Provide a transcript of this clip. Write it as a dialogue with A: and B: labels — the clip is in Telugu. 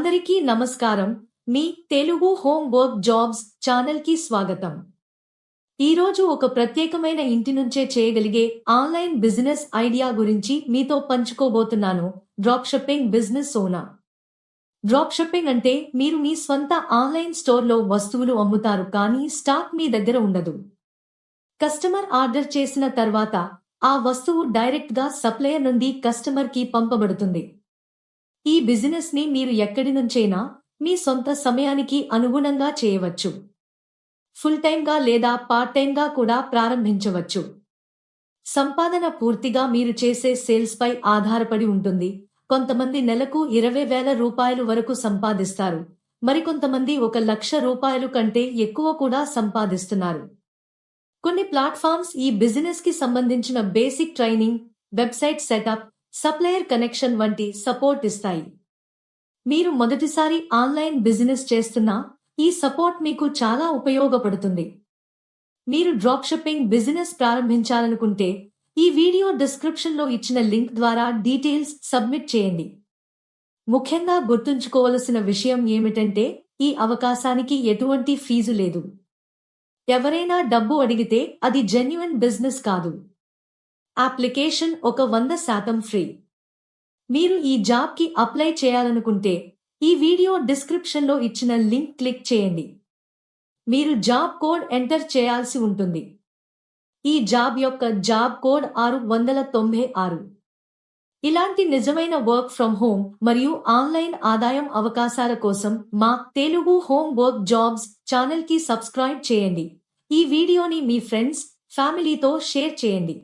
A: అందరికీ నమస్కారం. మీ తెలుగు హోమ్ వర్క్ జాబ్స్ ఛానల్‌కి స్వాగతం. ఈరోజు ఒక ప్రత్యేకమైన ఇంటి నుంచే చేయగలిగే ఆన్‌లైన్ బిజినెస్ ఐడియా గురించి మీతో పంచుకోబోతున్నాను. డ్రాప్ షిప్పింగ్ బిజినెస్ ఓనా. డ్రాప్ షిప్పింగ్ అంటే మీరు మీ స్వంత ఆన్‌లైన్ స్టోర్‌లో వస్తువులు అమ్ముతారు, కానీ స్టాక్ మీ దగ్గర ఉండదు. కస్టమర్ ఆర్డర్ చేసిన తర్వాత ఆ వస్తువు డైరెక్ట్‌గా సప్లయర్ నుండి కస్టమర్‌కి పంపబడుతుంది. ఈ బిజినెస్‌ని మీరు ఎక్కడి నుంచైనా మీ సొంత సమయానికి అనుగుణంగా చేయవచ్చు. ఫుల్ టైమ్‌గా లేదా పార్ట్ టైమ్‌గా కూడా ప్రారంభించవచ్చు. సంపాదన పూర్తిగా మీరు చేసే సేల్స్‌పై ఆధారపడి ఉంటుంది. కొంతమంది నెలకు 20,000 రూపాయలు వరకు సంపాదిస్తారు. మరికొంతమంది 1,00,000 రూపాయలు కంటే ఎక్కువ కూడా సంపాదిస్తున్నారు. కొన్ని ప్లాట్‌ఫార్మ్స్ ఈ బిజినెస్‌కి సంబంధించిన basic training, website setup, supplier connection వంటి సపోర్ట్ ఇస్తాయి. మీరు మొదటిసారి ఆన్‌లైన్ బిజినెస్ చేస్తున్నా ఈ సపోర్ట్ మీకు చాలా ఉపయోగపడుతుంది. మీరు డ్రాప్ షిప్పింగ్ బిజినెస్ ప్రారంభించాలనుకుంటే ఈ వీడియో డిస్క్రిప్షన్‌లో ఇచ్చిన లింక్ ద్వారా డీటెయిల్స్ సబ్మిట్ చేయండి. ముఖ్యంగా గుర్తుంచుకోవలసిన విషయం ఏమిటంటే, ఈ అవకాశానికి ఎటువంటి ఫీజు లేదు. ఎవరైనా డబ్బు అడిగితే అది జెన్యూన్ బిజినెస్ కాదు. Application 100% free. మీరు ఈ జాబ్‌కి అప్లై చేయాలనుకుంటే ఈ వీడియో డిస్క్రిప్షన్‌లో ఇచ్చిన లింక్ క్లిక్ చేయండి. మీరు జాబ్ కోడ్ ఎంటర్ చేయాల్సి ఉంటుంది. ఈ జాబ్ యొక్క జాబ్ కోడ్ 696. ఇలాంటి నిజమైన వర్క్ ఫ్రమ్ హోమ్ మరియు ఆన్‌లైన్ ఆదాయం అవకాశాల కోసం మా తెలుగు హోమ్ వర్క్ జాబ్స్ ఛానల్‌కి సబ్స్క్రైబ్ చేయండి. ఈ వీడియోని మీ ఫ్రెండ్స్, ఫ్యామిలీతో షేర్ చేయండి.